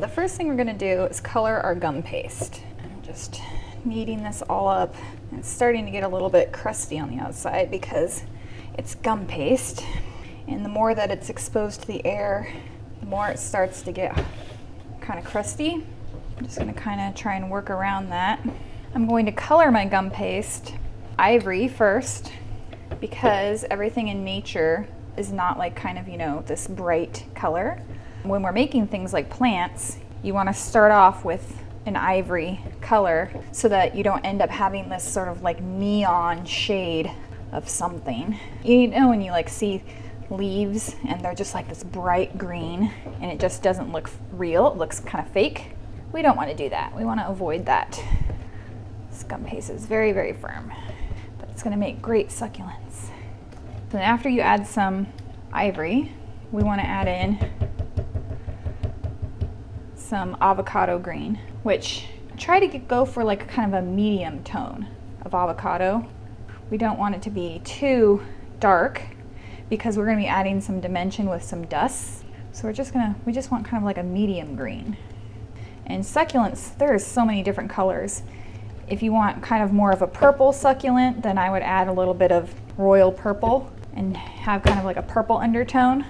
So the first thing we're gonna do is color our gum paste. I'm just kneading this all up. It's starting to get a little bit crusty on the outside because it's gum paste. And the more that it's exposed to the air, the more it starts to get kind of crusty. I'm just gonna kind of try and work around that. I'm going to color my gum paste ivory first because everything in nature is not like kind of, you know, this bright color. When we're making things like plants, you want to start off with an ivory color so that you don't end up having this sort of like neon shade of something. You know when you like see leaves and they're just like this bright green and it just doesn't look real, it looks kind of fake? We don't want to do that. We want to avoid that. This gum paste is very, very firm, but it's going to make great succulents. Then after you add some ivory, we want to add in some avocado green, which try to go for like kind of a medium tone of avocado. We don't want it to be too dark because we're going to be adding some dimension with some dusts. So we just want kind of like a medium green. And succulents, there's so many different colors. If you want kind of more of a purple succulent, then I would add a little bit of royal purple and have kind of like a purple undertone.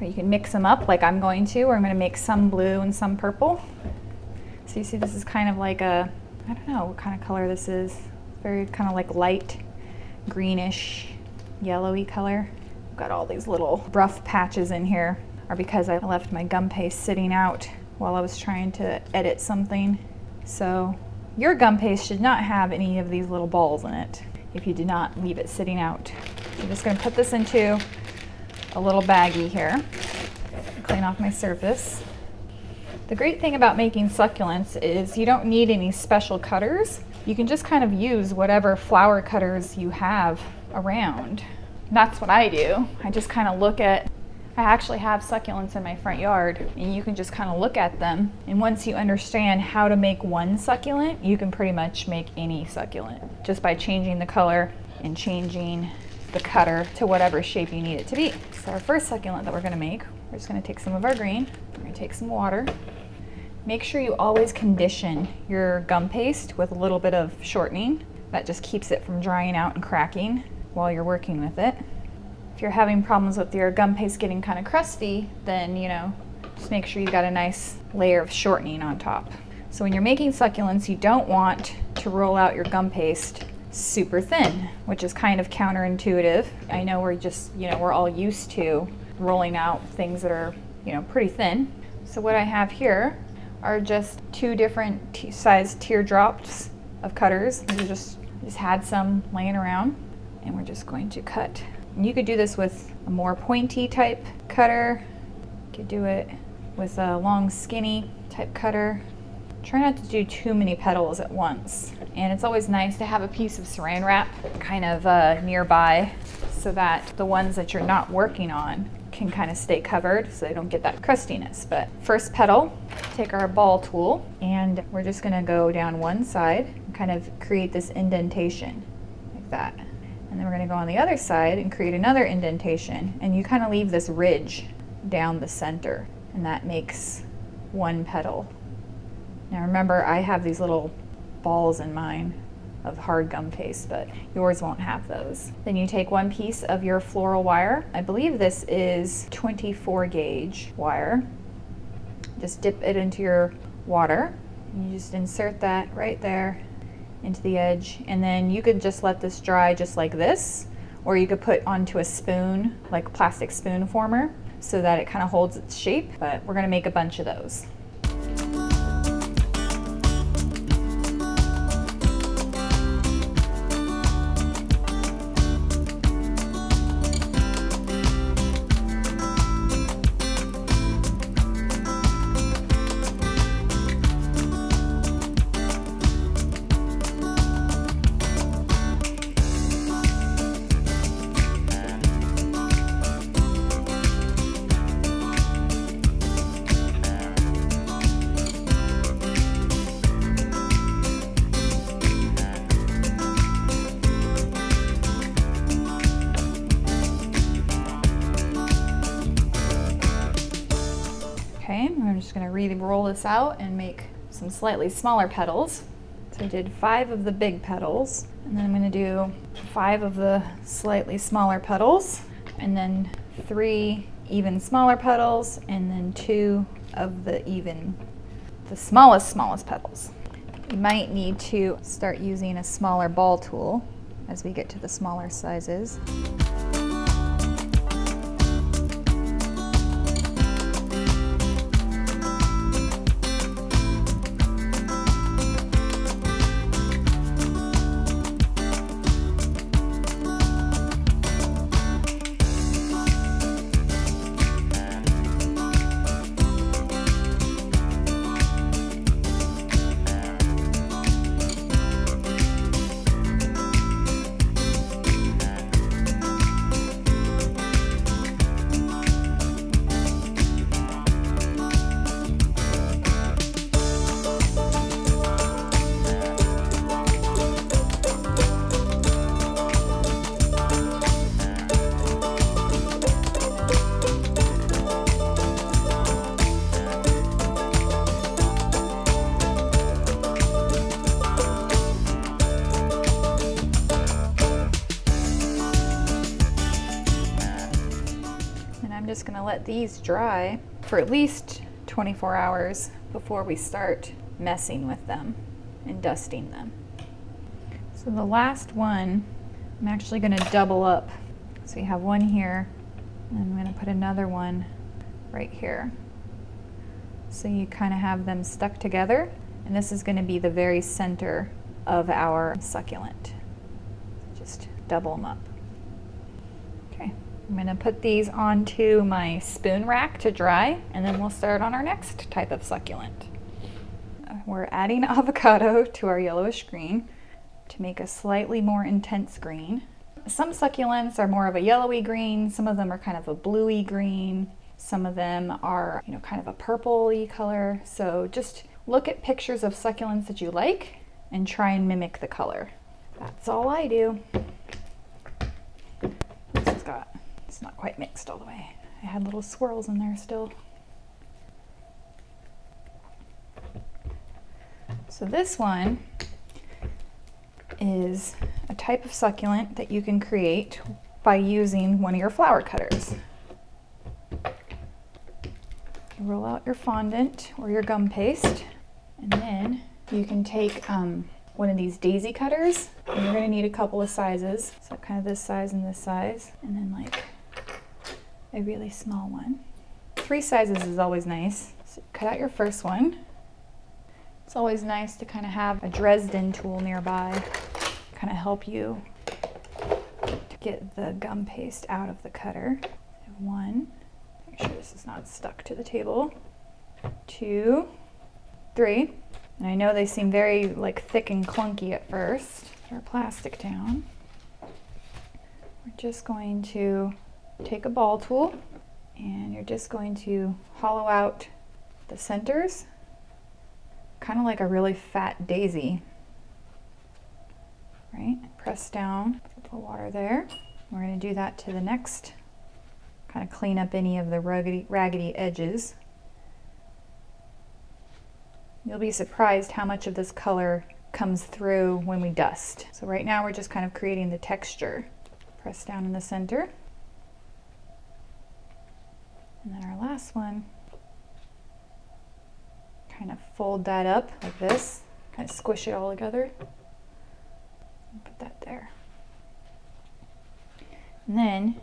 Or you can mix them up like I'm going to, or I'm going to make some blue and some purple. So you see this is kind of like a, I don't know what kind of color this is. It's very kind of like light greenish, yellowy color. I've got all these little rough patches in here are because I left my gum paste sitting out while I was trying to edit something. So your gum paste should not have any of these little balls in it if you did not leave it sitting out. I'm just going to put this into a little baggie here, clean off my surface. The great thing about making succulents is you don't need any special cutters. You can just kind of use whatever flower cutters you have around. That's what I do. I just kind of look at, I actually have succulents in my front yard and you can just kind of look at them. And once you understand how to make one succulent, you can pretty much make any succulent just by changing the color and changing the cutter to whatever shape you need it to be. So our first succulent that we're going to make, we're just going to take some of our green, we're going to take some water. Make sure you always condition your gum paste with a little bit of shortening. That just keeps it from drying out and cracking while you're working with it. If you're having problems with your gum paste getting kind of crusty, then, you know, just make sure you got a nice layer of shortening on top. So when you're making succulents, you don't want to roll out your gum paste super thin, which is kind of counterintuitive. I know we're just, you know, we're all used to rolling out things that are, you know, pretty thin. So what I have here are just two different size teardrops of cutters. These are just had some laying around and we're just going to cut. And you could do this with a more pointy type cutter. You could do it with a long skinny type cutter. Try not to do too many petals at once. And it's always nice to have a piece of saran wrap kind of nearby so that the ones that you're not working on can kind of stay covered so they don't get that crustiness. But first petal, take our ball tool and we're just gonna go down one side and kind of create this indentation like that. And then we're gonna go on the other side and create another indentation. And you kind of leave this ridge down the center and that makes one petal. Now remember, I have these little balls in mine of hard gum paste, but yours won't have those. Then you take one piece of your floral wire. I believe this is 24 gauge wire. Just dip it into your water. You just insert that right there into the edge, and then you could just let this dry just like this, or you could put onto a spoon, like a plastic spoon former, so that it kind of holds its shape, but we're gonna make a bunch of those. me to roll this out and make some slightly smaller petals. So I did 5 of the big petals, and then I'm going to do 5 of the slightly smaller petals, and then 3 even smaller petals, and then 2 of the smallest petals. You might need to start using a smaller ball tool as we get to the smaller sizes. Just gonna let these dry for at least 24 hours before we start messing with them and dusting them. So the last one, I'm actually gonna double up. So you have one here, and I'm gonna put another one right here. So you kind of have them stuck together, and this is gonna be the very center of our succulent. Just double them up. Okay. I'm going to put these onto my spoon rack to dry, and then we'll start on our next type of succulent. We're adding avocado to our yellowish green to make a slightly more intense green. Some succulents are more of a yellowy green, some of them are kind of a bluey green, some of them are, you know, kind of a purpley color. So just look at pictures of succulents that you like and try and mimic the color. That's all I do. It's not quite mixed all the way. I had little swirls in there still. So this one is a type of succulent that you can create by using one of your flower cutters. You roll out your fondant or your gum paste, and then you can take one of these daisy cutters, and you're going to need a couple of sizes. So kind of this size and this size, and then like a really small one. 3 sizes is always nice. So cut out your first one. It's always nice to kind of have a Dresden tool nearby, kind of help you to get the gum paste out of the cutter. I have 1. Make sure this is not stuck to the table. 2, 3. And I know they seem very like thick and clunky at first. Put our plastic down. We're just going to take a ball tool, and you're just going to hollow out the centers, kind of like a really fat daisy, right? Press down, put the water there. We're going to do that to the next, kind of clean up any of the raggedy edges. You'll be surprised how much of this color comes through when we dust. So right now we're just kind of creating the texture. Press down in the center. And then our last one, kind of fold that up like this, kind of squish it all together, and put that there. And then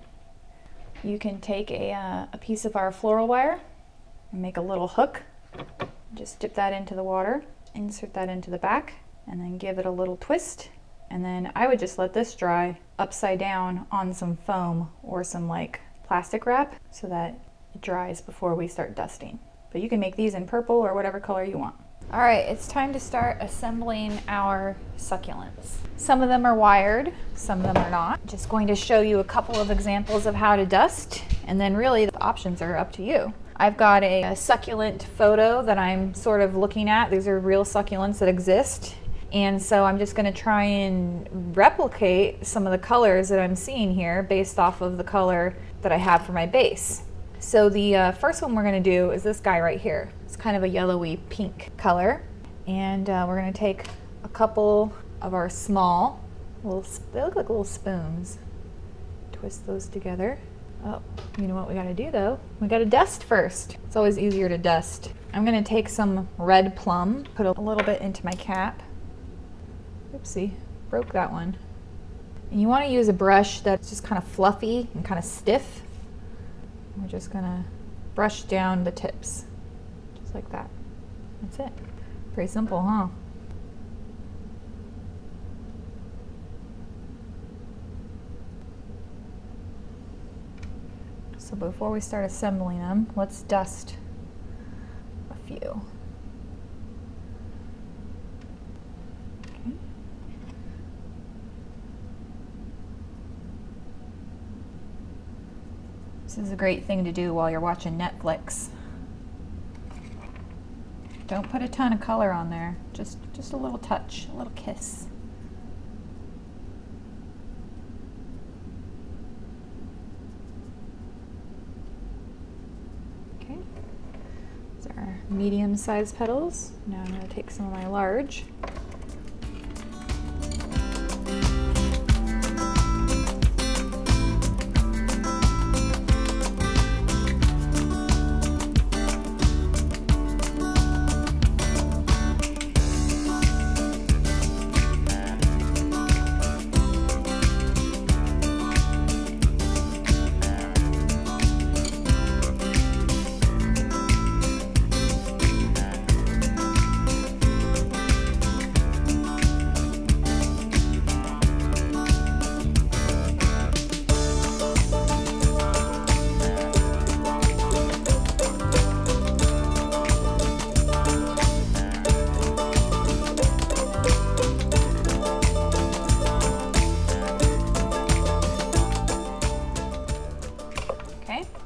you can take a piece of our floral wire and make a little hook. Just dip that into the water, insert that into the back, and then give it a little twist. And then I would just let this dry upside down on some foam or some like plastic wrap so that it dries before we start dusting. But you can make these in purple or whatever color you want. All right, it's time to start assembling our succulents. Some of them are wired, some of them are not. Just going to show you a couple of examples of how to dust, and then really the options are up to you. I've got a succulent photo that I'm sort of looking at. These are real succulents that exist. And so I'm just going to try and replicate some of the colors that I'm seeing here based off of the color that I have for my base. So the first one we're going to do is this guy right here. It's kind of a yellowy pink color. And we're gonna take a couple of our small, they look like little spoons. Twist those together. Oh, you know what we gotta do though? We gotta dust first. It's always easier to dust. I'm gonna take some red plum, put a little bit into my cap. Oopsie, broke that one. And you wanna use a brush that's just kind of fluffy and kind of stiff. We're just gonna brush down the tips, just like that. That's it. Pretty simple, huh? So before we start assembling them, let's dust a few. Okay. This is a great thing to do while you're watching Netflix. Don't put a ton of color on there, just a little touch, a little kiss. Okay, these are medium-sized petals. Now I'm going to take some of my large.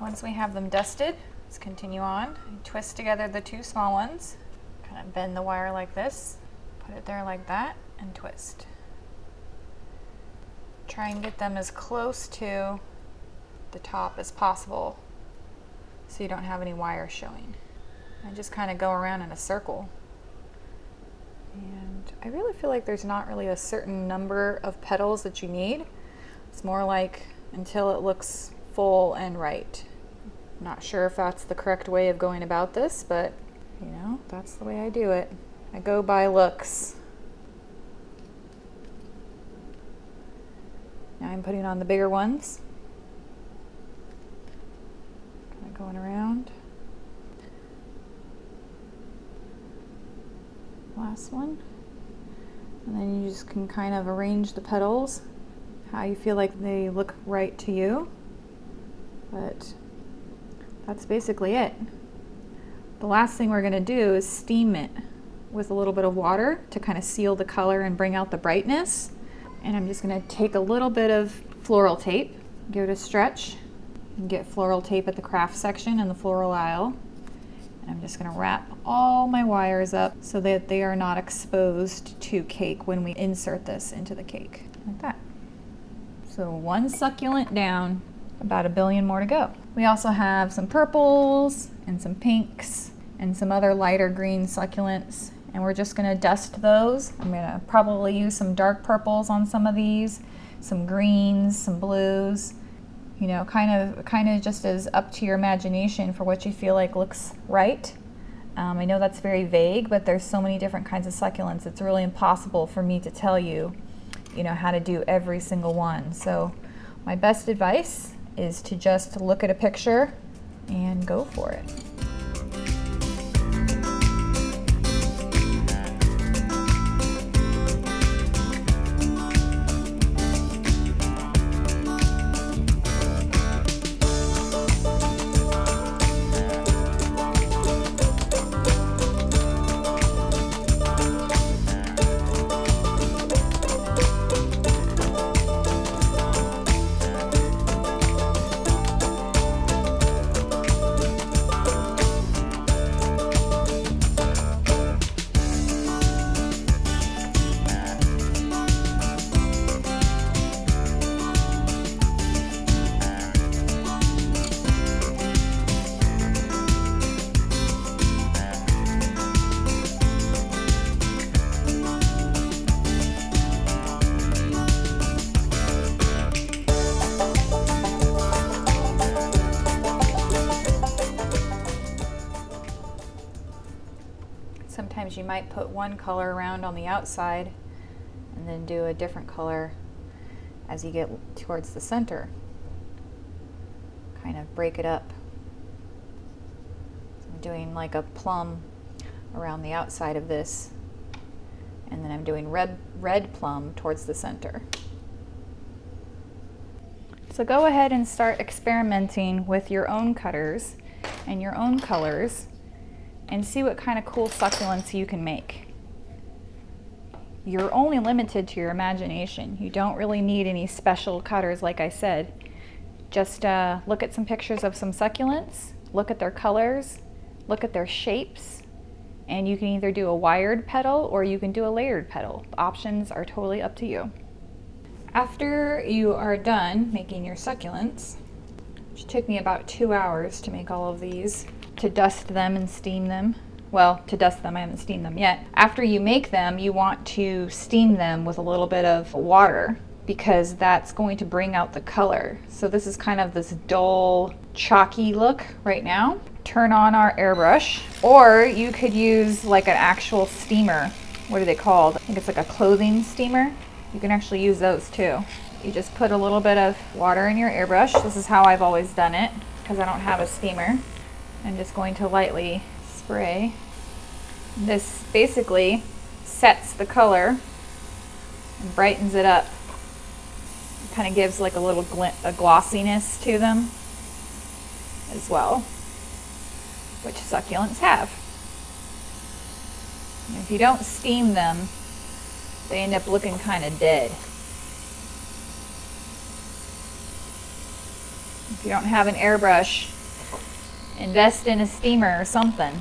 Once we have them dusted, let's continue on. Twist together the two small ones. Kind of bend the wire like this, put it there like that, and twist. Try and get them as close to the top as possible so you don't have any wire showing. I just kind of go around in a circle. And I really feel like there's not really a certain number of petals that you need. It's more like until it looks full and right. Not sure if that's the correct way of going about this, but you know, that's the way I do it. I go by looks. Now I'm putting on the bigger ones. Kind of going around. Last one. And then you just can kind of arrange the petals how you feel like they look right to you. But that's basically it. The last thing we're going to do is steam it with a little bit of water to kind of seal the color and bring out the brightness. And I'm just going to take a little bit of floral tape, give it a stretch, and get floral tape at the craft section in the floral aisle. And I'm just going to wrap all my wires up so that they are not exposed to cake when we insert this into the cake, like that. So one succulent down, about 1 billion more to go. We also have some purples and some pinks and some other lighter green succulents, and we're just gonna dust those. I'm gonna probably use some dark purples on some of these, some greens, some blues, you know, kind of just as up to your imagination for what you feel like looks right. I know that's very vague, but there's so many different kinds of succulents, it's really impossible for me to tell you, you know, how to do every single one. So my best advice is to just look at a picture and go for it. might put one color around on the outside and then do a different color as you get towards the center. Kind of break it up. So I'm doing like a plum around the outside of this, and then I'm doing red plum towards the center. So go ahead and start experimenting with your own cutters and your own colors and see what kind of cool succulents you can make. You're only limited to your imagination. You don't really need any special cutters, like I said. Just look at some pictures of some succulents, look at their colors, look at their shapes, and you can either do a wired petal or you can do a layered petal. The options are totally up to you. After you are done making your succulents, which took me about 2 hours to make all of these, to dust them and steam them. Well, to dust them, I haven't steamed them yet. After you make them, you want to steam them with a little bit of water because that's going to bring out the color. So this is kind of this dull, chalky look right now. Turn on our airbrush, or you could use like an actual steamer. What are they called? I think it's like a clothing steamer. You can actually use those too. You just put a little bit of water in your airbrush. This is how I've always done it because I don't have a steamer. I'm just going to lightly spray. This basically sets the color and brightens it up. It kind of gives like a little a glossiness to them as well, which succulents have. And if you don't steam them, they end up looking kind of dead. If you don't have an airbrush, invest in a steamer or something.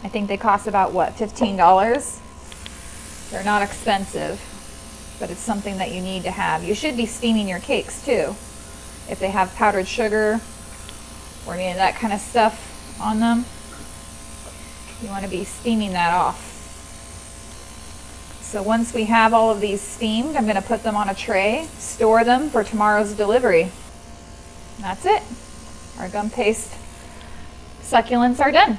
I think they cost about, what, $15? They're not expensive, but it's something that you need to have. You should be steaming your cakes too. If they have powdered sugar or any of that kind of stuff on them, you want to be steaming that off. So once we have all of these steamed, I'm going to put them on a tray, store them for tomorrow's delivery. And that's it. Our gum paste succulents are done.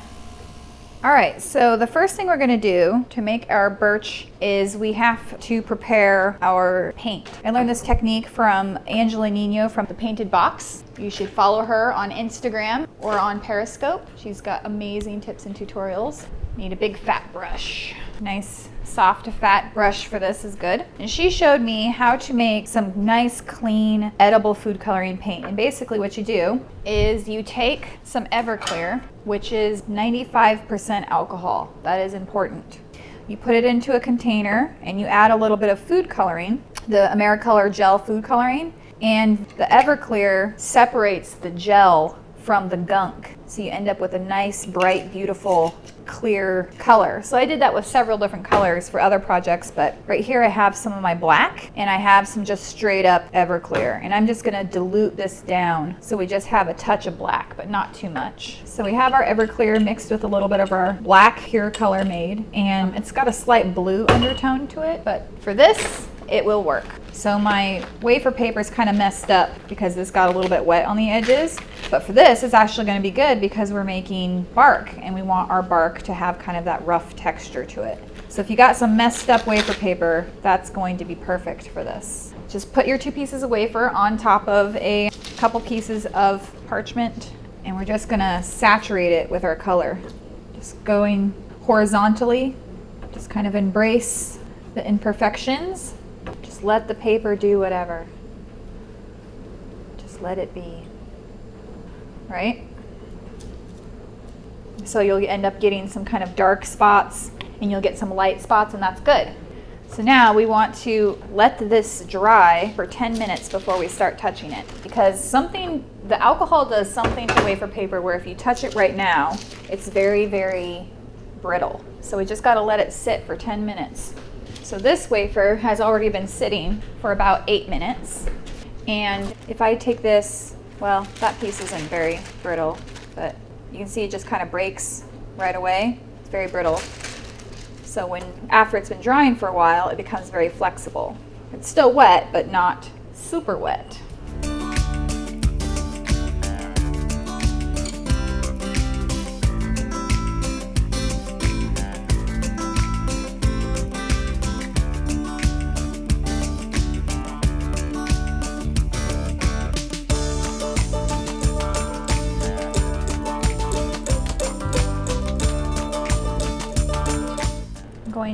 All right, so the first thing we're gonna do to make our birch is we have to prepare our paint. I learned this technique from Angela Nino from The Painted Box. You should follow her on Instagram or on Periscope. She's got amazing tips and tutorials. Need a big fat brush. Nice soft fat brush for this is good. And she showed me how to make some nice clean edible food coloring paint. And basically what you do is you take some Everclear, which is 95% alcohol. That is important. You put it into a container and you add a little bit of food coloring, the Americolor gel food coloring, and the Everclear separates the gel from the gunk. So you end up with a nice, bright, beautiful, clear color. So I did that with several different colors for other projects, but right here I have some of my black and I have some just straight up Everclear. And I'm just gonna dilute this down so we just have a touch of black, but not too much. So we have our Everclear mixed with a little bit of our black here color made, and it's got a slight blue undertone to it, but for this, it will work. So my wafer paper is kind of messed up because this got a little bit wet on the edges, but for this it's actually going to be good because we're making bark and we want our bark to have kind of that rough texture to it. So if you got some messed up wafer paper, that's going to be perfect for this. Just put your 2 pieces of wafer on top of a couple pieces of parchment, and we're just going to saturate it with our color. Just going horizontally, just kind of embrace the imperfections. Just let the paper do whatever. Just let it be, right? So you'll end up getting some kind of dark spots and you'll get some light spots, and that's good. So now we want to let this dry for 10 minutes before we start touching it, because the alcohol does something to wafer paper where if you touch it right now, it's very, very brittle. So we just got to let it sit for 10 minutes. So this wafer has already been sitting for about 8 minutes. And if I take this, well, that piece isn't very brittle, but you can see it just kind of breaks right away. It's very brittle. So after it's been drying for a while, it becomes very flexible. It's still wet, but not super wet.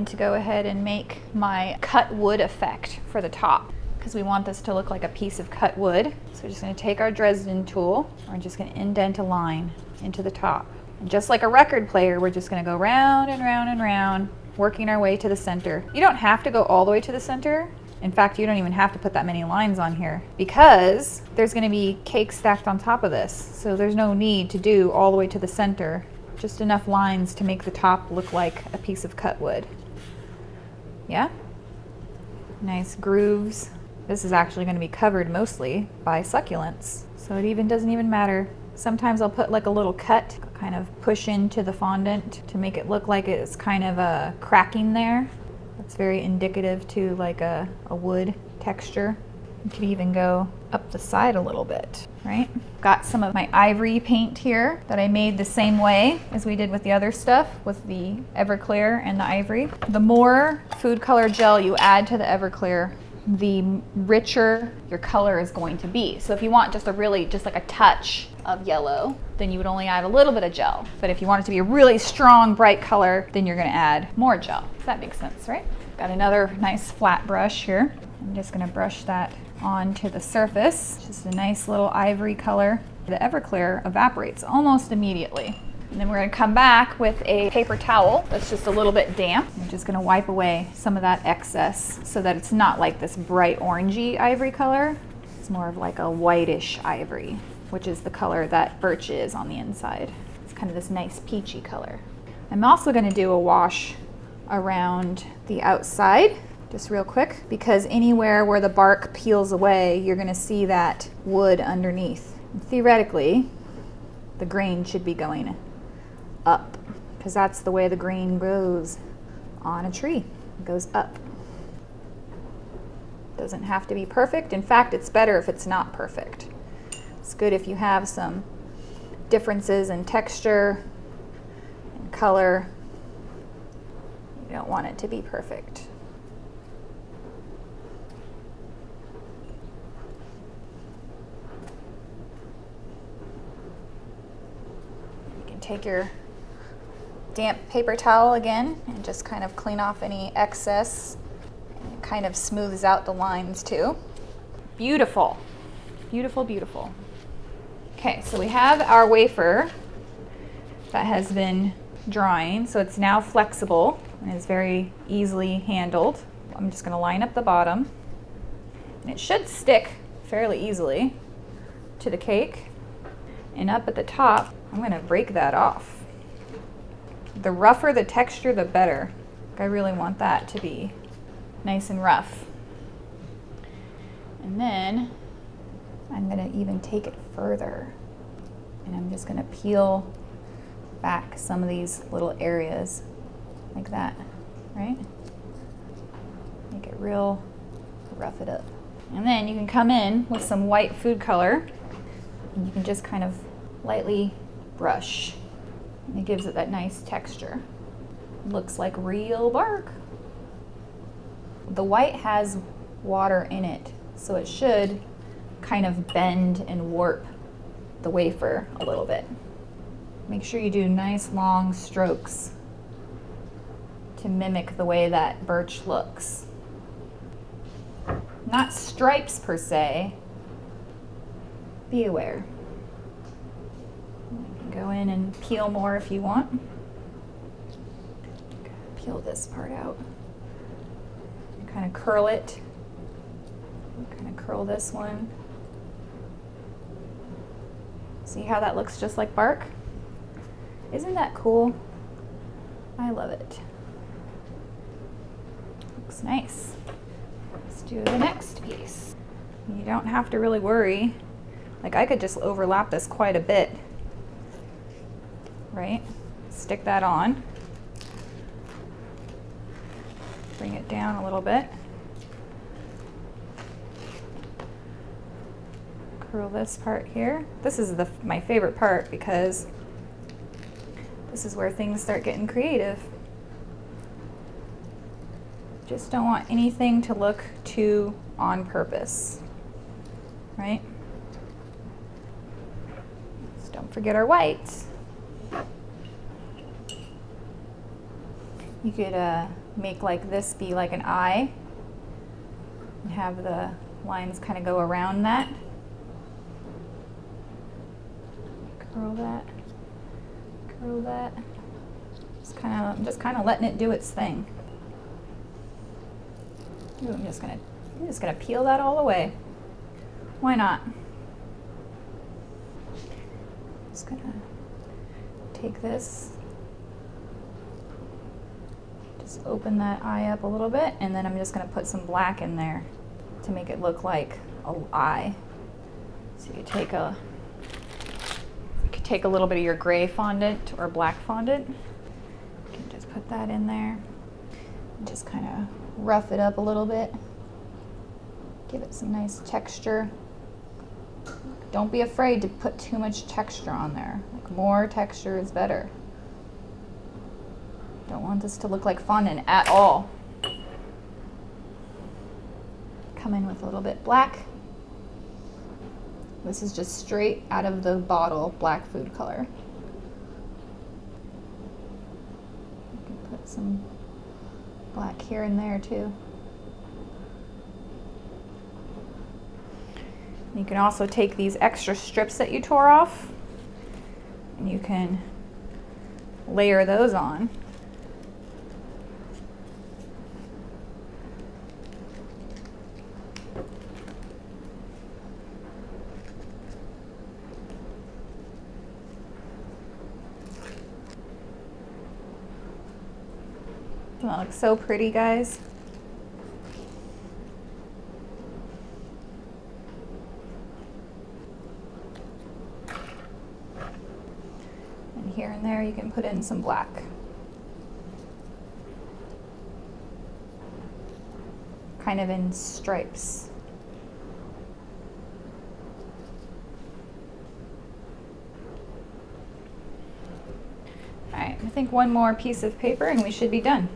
going to go ahead and make my cut wood effect for the top, because we want this to look like a piece of cut wood. So we're just going to take our Dresden tool. We're just going to indent a line into the top. And just like a record player, we're just going to go round and round and round, working our way to the center. You don't have to go all the way to the center. In fact, you don't even have to put that many lines on here because there's going to be cake stacked on top of this. So there's no need to do all the way to the center. Just enough lines to make the top look like a piece of cut wood. Yeah? Nice grooves. This is actually going to be covered mostly by succulents, so it doesn't even matter. Sometimes I'll put like a little cut, kind of push into the fondant to make it look like it's kind of a cracking there. That's very indicative to like a wood texture. You could even go up the side a little bit, right? Got some of my ivory paint here that I made the same way as we did with the other stuff with the Everclear and the ivory. The more food color gel you add to the Everclear, the richer your color is going to be. So if you want just like a touch of yellow, then you would only add a little bit of gel. But if you want it to be a really strong, bright color, then you're gonna add more gel. Does that make sense, right? Got another nice flat brush here. I'm just gonna brush that onto the surface. Just a nice little ivory color. The Everclear evaporates almost immediately. And then we're gonna come back with a paper towel that's just a little bit damp. I'm just gonna wipe away some of that excess so that it's not like this bright orangey ivory color. It's more of like a whitish ivory, which is the color that birch is on the inside. It's kind of this nice peachy color. I'm also gonna do a wash around the outside, just real quick, because anywhere where the bark peels away, you're gonna see that wood underneath. And theoretically, the grain should be going up, because that's the way the grain grows on a tree. It goes up. Doesn't have to be perfect. In fact, it's better if it's not perfect. It's good if you have some differences in texture and color. You don't want it to be perfect. You can take your damp paper towel again and just kind of clean off any excess. It kind of smooths out the lines too. Beautiful, beautiful, beautiful. Okay, so we have our wafer that has been drying, so it's now flexible and is very easily handled. I'm just gonna line up the bottom, and it should stick fairly easily to the cake. And up at the top, I'm gonna break that off. The rougher the texture, the better. I really want that to be nice and rough. And then I'm gonna even take it further, and I'm just gonna peel back some of these little areas like that, right? Make it real, rough it up. And then you can come in with some white food color, and you can just kind of lightly brush. And it gives it that nice texture. Looks like real bark. The white has water in it, so it should kind of bend and warp the wafer a little bit. Make sure you do nice long strokes to mimic the way that birch looks. Not stripes per se. Be aware. You can go in and peel more if you want. Peel this part out. Kind of curl it. Kind of curl this one. See how that looks just like bark? Isn't that cool? I love it. Looks nice. Let's do the next piece. You don't have to really worry. Like, I could just overlap this quite a bit, right? Stick that on. Bring it down a little bit. Curl this part here. This is my favorite part because this is where things start getting creative. Just don't want anything to look too on purpose, right? Just don't forget our whites. You could make like this be like an eye and have the lines kind of go around that. Curl that, curl that. I'm just kind of letting it do its thing. Ooh, I'm just gonna peel that all away. Why not? Just gonna take this, just open that eye up a little bit, and then I'm just gonna put some black in there to make it look like an eye. So you take a little bit of your gray fondant or black fondant. You can just put that in there and just kind of rough it up a little bit. Give it some nice texture. Don't be afraid to put too much texture on there. Like, more texture is better. Don't want this to look like fondant at all. Come in with a little bit black. This is just straight out of the bottle, black food color. You can put some black here and there too. You can also take these extra strips that you tore off and you can layer those on. That looks so pretty, guys. And here and there you can put in some black. Kind of in stripes. All right, I think one more piece of paper and we should be done.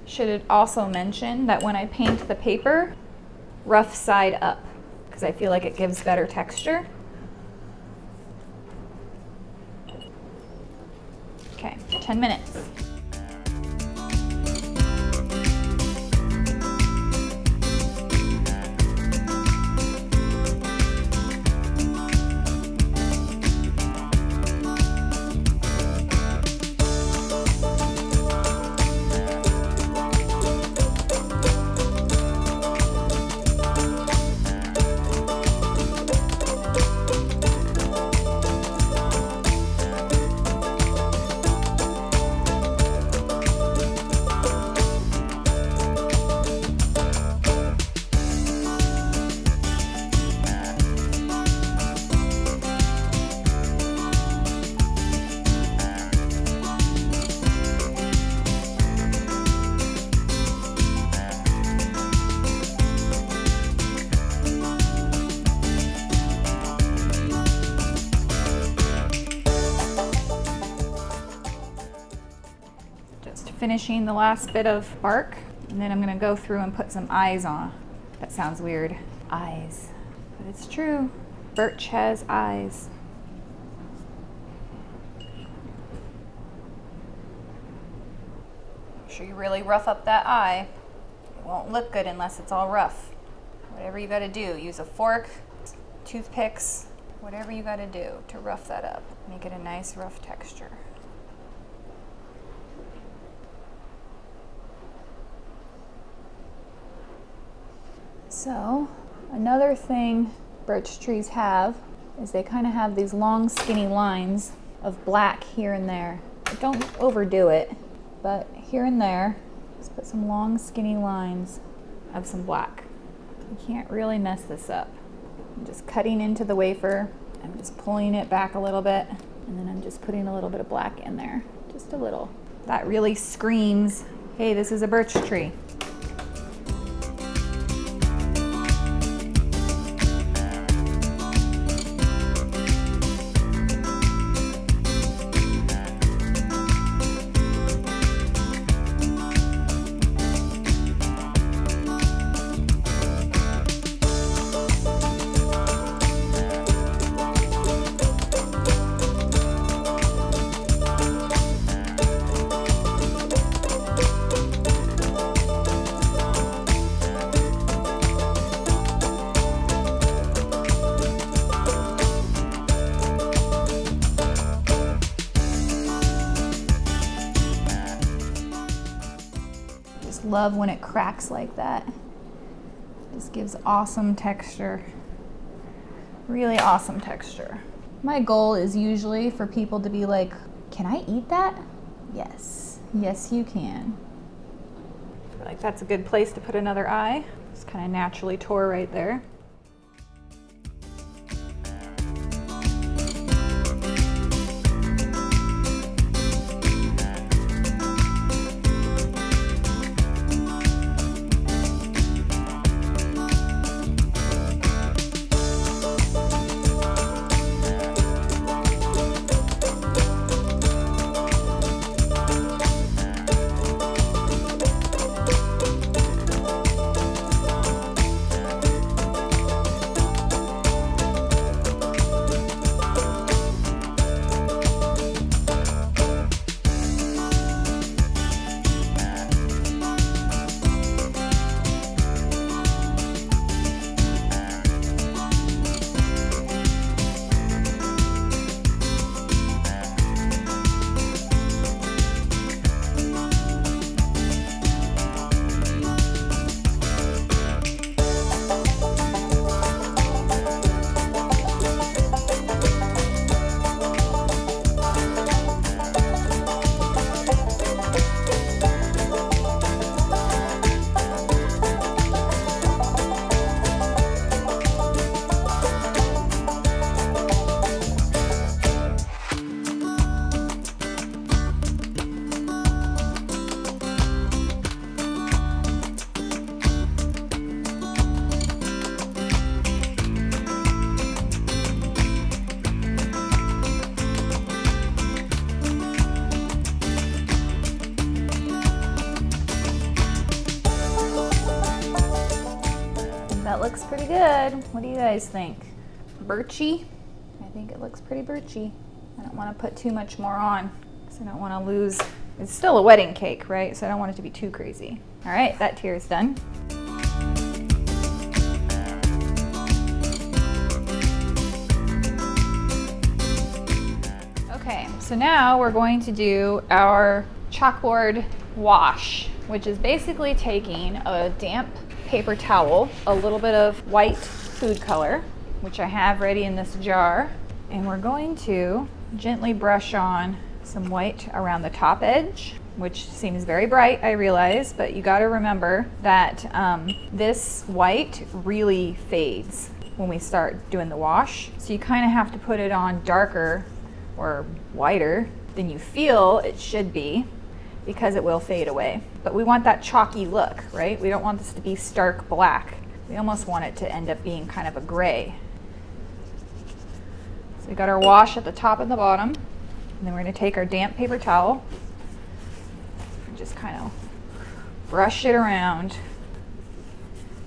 Should also mention that when I paint the paper, rough side up, because I feel like it gives better texture. Okay, 10 minutes. Finishing the last bit of bark, and then I'm going to go through and put some eyes on. That sounds weird. Eyes. But it's true. Birch has eyes. Make sure you really rough up that eye. It won't look good unless it's all rough. Whatever you got to do, use a fork, toothpicks, whatever you got to do to rough that up. Make it a nice rough texture. So, another thing birch trees have is they kind of have these long skinny lines of black here and there. Don't overdo it, but here and there, just put some long skinny lines of some black. You can't really mess this up. I'm just cutting into the wafer, I'm just pulling it back a little bit, and then I'm just putting a little bit of black in there, just a little. That really screams, hey, this is a birch tree. just love when it cracks like that. Just gives awesome texture. Really awesome texture. My goal is usually for people to be like, can I eat that? Yes. Yes, you can. I feel like that's a good place to put another eye. Just kind of naturally tore right there. That looks pretty good. What do you guys think? Birchy? I think it looks pretty birchy. I don't want to put too much more on because I don't want to lose. It's still a wedding cake, right? So I don't want it to be too crazy. All right, that tier is done. Okay, so now we're going to do our chalkboard wash, which is basically taking a damp paper towel, a little bit of white food color, which I have ready in this jar, and we're going to gently brush on some white around the top edge, which seems very bright, I realize, but you got to remember that this white really fades when we start doing the wash. So you kind of have to put it on darker or whiter than you feel it should be, because it will fade away. But we want that chalky look, right? We don't want this to be stark black. We almost want it to end up being kind of a gray. So we got our wash at the top and the bottom, and then we're gonna take our damp paper towel and just kind of brush it around.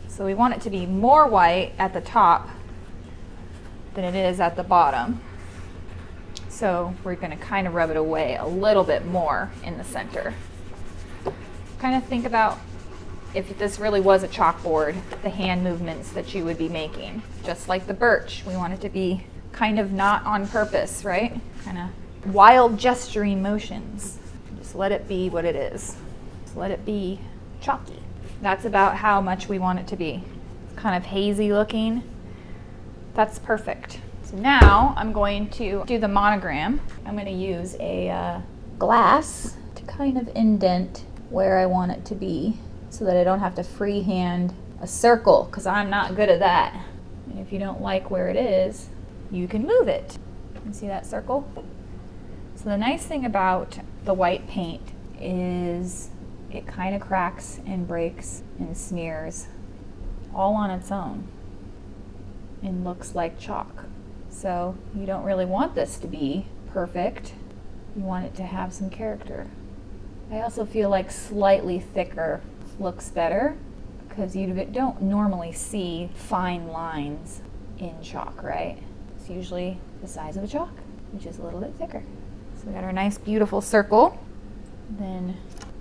So we want it to be more white at the top than it is at the bottom. So we're going to kind of rub it away a little bit more in the center. Kind of think about if this really was a chalkboard, the hand movements that you would be making. Just like the birch, we want it to be kind of not on purpose, right? Kind of wild gesturing motions. Just let it be what it is. Just let it be chalky. That's about how much we want it to be. It's kind of hazy looking. That's perfect. So now I'm going to do the monogram. I'm going to use a glass to kind of indent where I want it to be so that I don't have to freehand a circle, because I'm not good at that. And if you don't like where it is, you can move it. You can see that circle? So the nice thing about the white paint is it kind of cracks and breaks and smears all on its own and looks like chalk. So you don't really want this to be perfect. You want it to have some character. I also feel like slightly thicker looks better because you don't normally see fine lines in chalk, right? It's usually the size of a chalk, which is a little bit thicker. So we got our nice beautiful circle. Then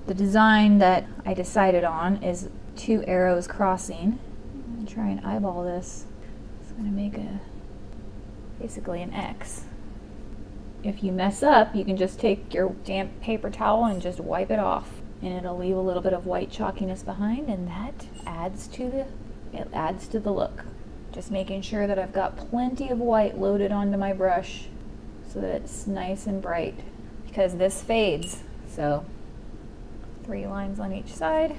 the design that I decided on is 2 arrows crossing. I'm going to try and eyeball this. It's going to make basically an X. If you mess up, you can just take your damp paper towel and just wipe it off. and it'll leave a little bit of white chalkiness behind, and that adds to the look. Just making sure that I've got plenty of white loaded onto my brush so that it's nice and bright, because this fades. So 3 lines on each side.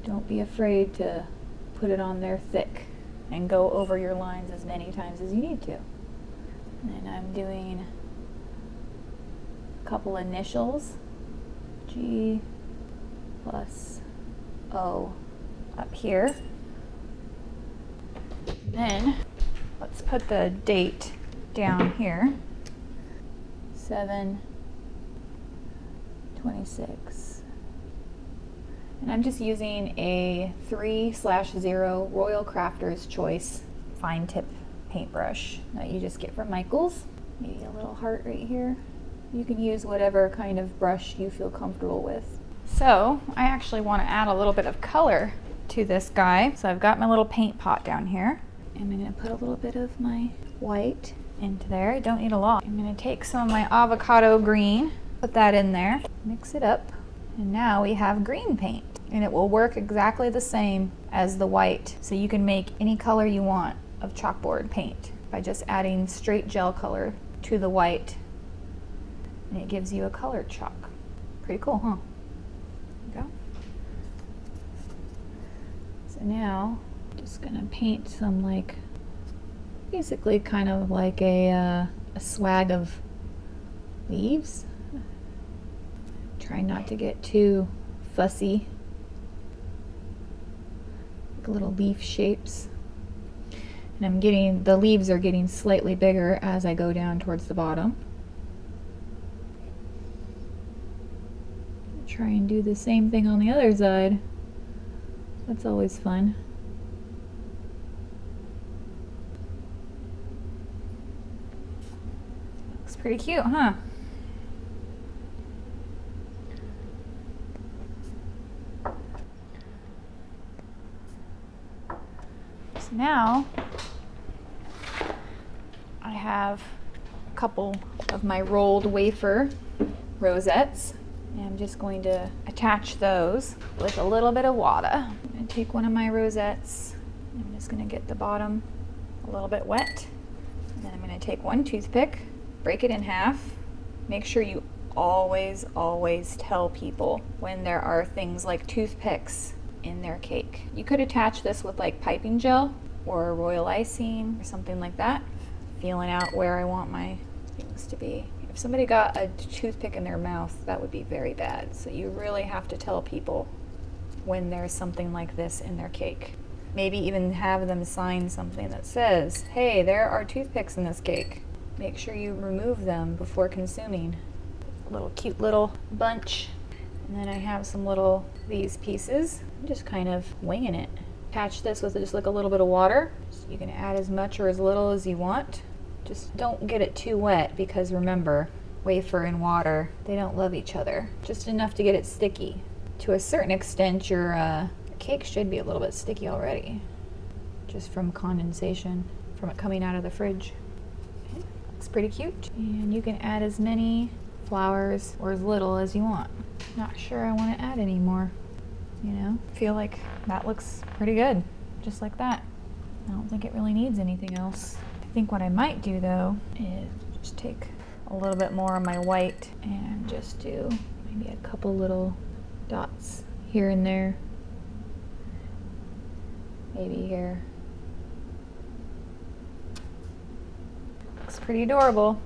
Don't be afraid to put it on there thick and go over your lines as many times as you need to. And I'm doing a couple initials, G plus O up here. Then let's put the date down here, 7/26. And I'm just using a 3/0 Royal Crafter's Choice fine tip paintbrush that you just get from Michael's. Maybe a little heart right here. You can use whatever kind of brush you feel comfortable with. So I actually want to add a little bit of color to this guy. So I've got my little paint pot down here, and I'm going to put a little bit of my white into there. I don't need a lot. I'm going to take some of my avocado green, put that in there, mix it up, and now we have green paint. And it will work exactly the same as the white. So you can make any color you want of chalkboard paint by just adding straight gel color to the white, and it gives you a colored chalk. Pretty cool, huh? There you go. So now I'm just gonna paint some, like, basically kind of like a swag of leaves. Try not to get too fussy. Like little leaf shapes. And the leaves are getting slightly bigger as I go down towards the bottom. Try and do the same thing on the other side. That's always fun. Looks pretty cute, huh? So now I have a couple of my rolled wafer rosettes, and I'm just going to attach those with a little bit of water. I'm going to take one of my rosettes, and I'm just going to get the bottom a little bit wet, and then I'm going to take one toothpick, break it in half. Make sure you always tell people when there are things like toothpicks in their cake. You could attach this with like piping gel or royal icing or something like that. Feeling out where I want my things to be. If somebody got a toothpick in their mouth, that would be very bad. So you really have to tell people when there's something like this in their cake. Maybe even have them sign something that says, hey, there are toothpicks in this cake. Make sure you remove them before consuming. A little cute little bunch. And then I have some little, these pieces. I'm just kind of winging it. Attach this with just like a little bit of water. So you can add as much or as little as you want. Just don't get it too wet, because remember, wafer and water, they don't love each other. Just enough to get it sticky. To a certain extent, your cake should be a little bit sticky already, just from condensation from it coming out of the fridge. Okay. Looks pretty cute. And you can add as many flowers or as little as you want. Not sure I want to add any more. You know, feel like that looks pretty good, just like that. I don't think it really needs anything else. I think what I might do though is just take a little bit more of my white and just do maybe a couple little dots here and there. Maybe here. Looks pretty adorable.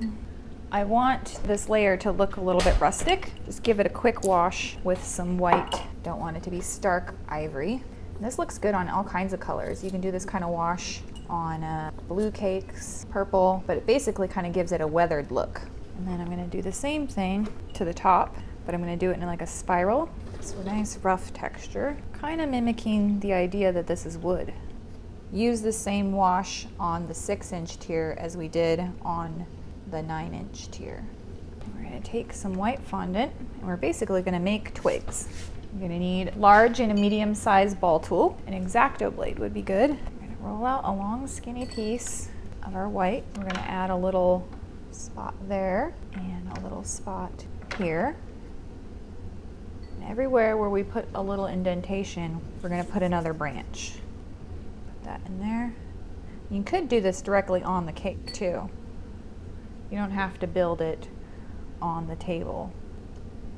I want this layer to look a little bit rustic. Just give it a quick wash with some white. Don't want it to be stark ivory. And this looks good on all kinds of colors. You can do this kind of wash on blue cakes, purple, but it basically kind of gives it a weathered look. And then I'm gonna do the same thing to the top, but I'm gonna do it in like a spiral. So a nice rough texture, kind of mimicking the idea that this is wood. Use the same wash on the 6-inch tier as we did on the 9-inch tier. We're going to take some white fondant, and we're basically going to make twigs. You're going to need large and a medium-sized ball tool. An X-Acto blade would be good. We're going to roll out a long skinny piece of our white. We're going to add a little spot there and a little spot here. And everywhere where we put a little indentation, we're gonna put another branch. Put that in there. You could do this directly on the cake too. You don't have to build it on the table.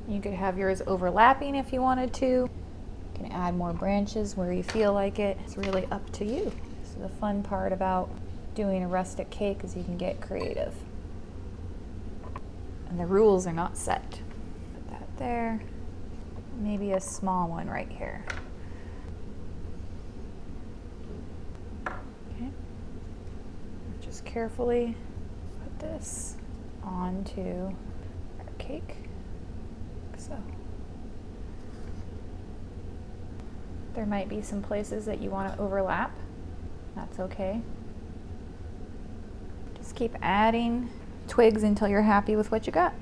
You could have yours overlapping if you wanted to. You can add more branches where you feel like it. It's really up to you. So the fun part about doing a rustic cake is you can get creative. And the rules are not set. Put that there. Maybe a small one right here. Okay. Just carefully put this onto our cake, like so. There might be some places that you want to overlap. That's okay. Just keep adding twigs until you're happy with what you got.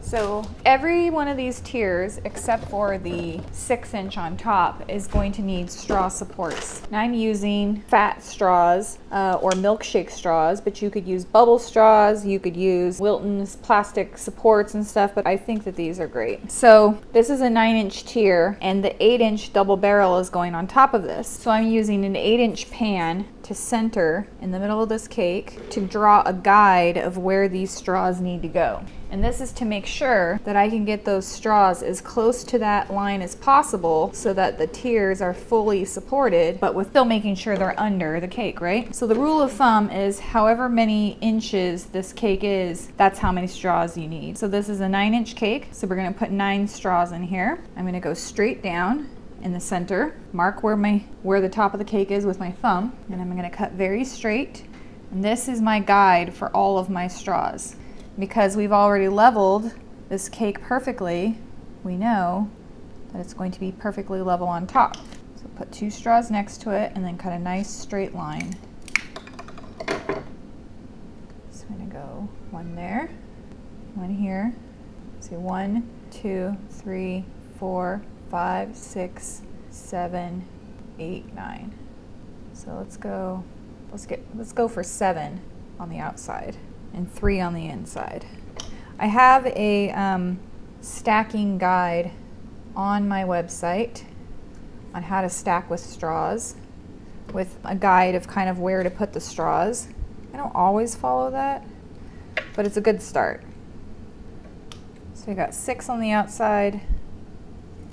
So every one of these tiers, except for the 6-inch on top, is going to need straw supports. Now I'm using fat straws or milkshake straws, but you could use bubble straws, you could use Wilton's plastic supports and stuff, but I think that these are great. So this is a 9-inch tier, and the 8-inch double barrel is going on top of this. So I'm using an 8-inch pan to center in the middle of this cake to draw a guide of where these straws need to go. And this is to make sure that I can get those straws as close to that line as possible so that the tiers are fully supported, but with still making sure they're under the cake, right? So the rule of thumb is however many inches this cake is, that's how many straws you need. So this is a 9-inch cake, so we're gonna put 9 straws in here. I'm gonna go straight down in the center, mark where the top of the cake is with my thumb, and I'm gonna cut very straight. And this is my guide for all of my straws. Because we've already leveled this cake perfectly, we know that it's going to be perfectly level on top. So put 2 straws next to it and then cut a nice straight line. So I'm gonna go 1 there, 1 here. So 1, 2, 3, 4, 5, 6, 7, 8, 9. So let's go for 7 on the outside and 3 on the inside. I have a stacking guide on my website on how to stack with straws, with a guide of kind of where to put the straws. I don't always follow that, but it's a good start. So we got 6 on the outside,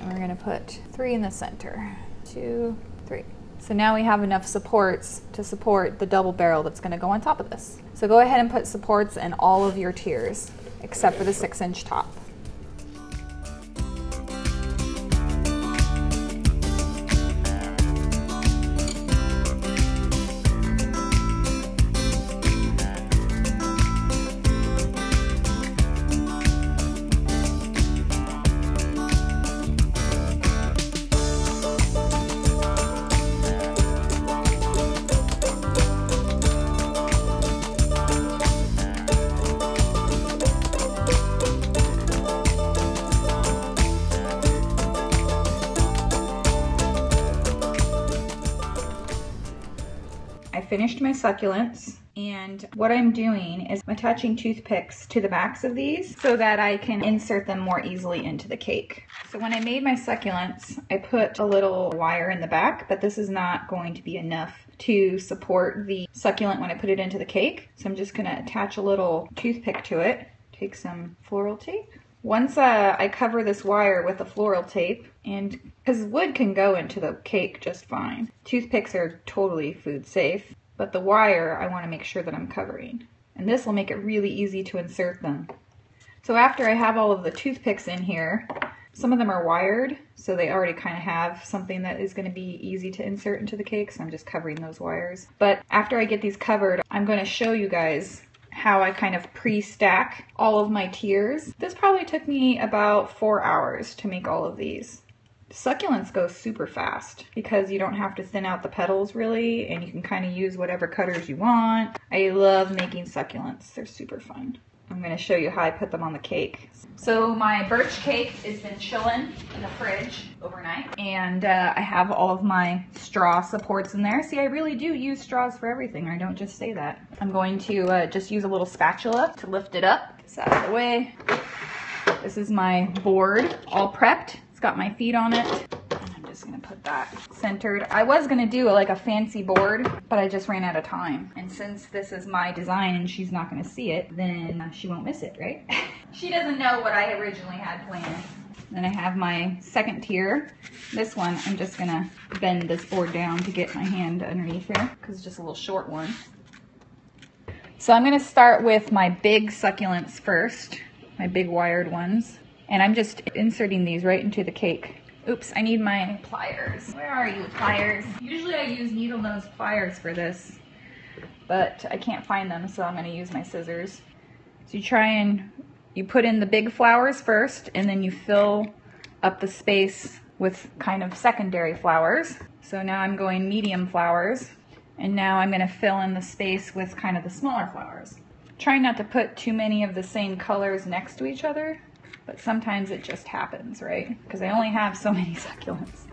and we're gonna put 3 in the center. 2, 3. So now we have enough supports to support the double barrel that's gonna go on top of this. So go ahead and put supports in all of your tiers, except for the 6-inch top. I finished my succulents, and what I'm doing is I'm attaching toothpicks to the backs of these so that I can insert them more easily into the cake. So when I made my succulents, I put a little wire in the back, but this is not going to be enough to support the succulent when I put it into the cake. So I'm just gonna attach a little toothpick to it, take some floral tape. Once I cover this wire with the floral tape, and because wood can go into the cake just fine. Toothpicks are totally food safe, but the wire I want to make sure that I'm covering. And this will make it really easy to insert them. So after I have all of the toothpicks in here, some of them are wired, so they already kind of have something that is going to be easy to insert into the cake, so I'm just covering those wires. But after I get these covered, I'm going to show you guys how I kind of pre-stack all of my tiers. This probably took me about 4 hours to make all of these. Succulents go super fast because you don't have to thin out the petals really, and you can kind of use whatever cutters you want. I love making succulents. They're super fun. I'm going to show you how I put them on the cake. So my birch cake has been chilling in the fridge overnight, and I have all of my straw supports in there. See, I really do use straws for everything. I don't just say that. I'm going to just use a little spatula to lift it up. Get this out of the way. Put This is my board, all prepped. It's got my feet on it. And I'm just gonna put that centered. I was gonna do like a fancy board, but I just ran out of time. And since this is my design and she's not gonna see it, then she won't miss it, right? She doesn't know what I originally had planned. Then I have my second tier. This one, I'm just gonna bend this board down to get my hand underneath here because it's just a little short one. So I'm gonna start with my big succulents first, my big wired ones. And I'm just inserting these right into the cake. Oops, I need my pliers. Where are you, pliers? Usually I use needle nose pliers for this, but I can't find them, so I'm gonna use my scissors. So you put in the big flowers first, and then you fill up the space with kind of secondary flowers. So now I'm going medium flowers, and now I'm gonna fill in the space with kind of the smaller flowers. Try not to put too many of the same colors next to each other, but sometimes it just happens, right? Because I only have so many succulents.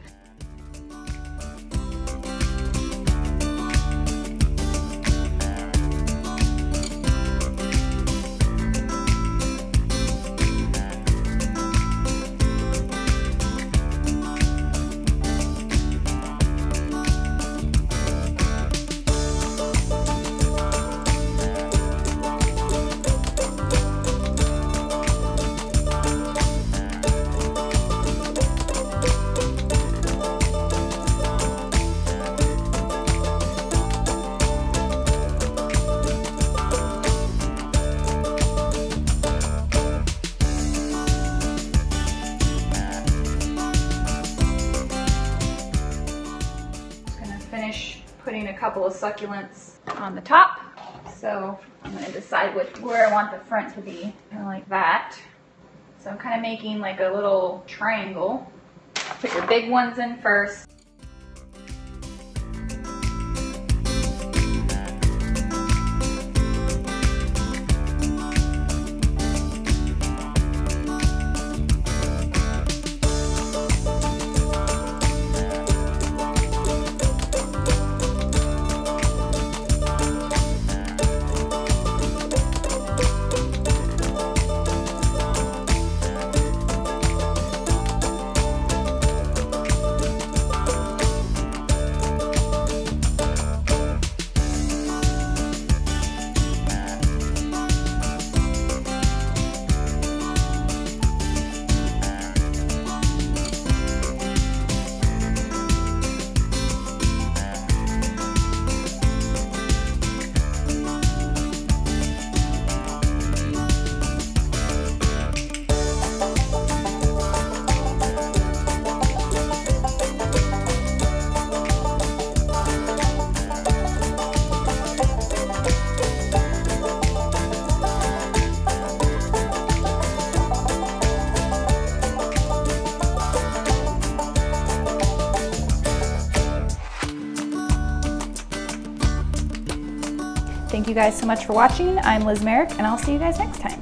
Putting a couple of succulents on the top. So I'm going to decide where I want the front to be, kind of like that. So I'm kind of making like a little triangle. Put your big ones in first. Thank you guys so much for watching. I'm Liz Merrick, and I'll see you guys next time.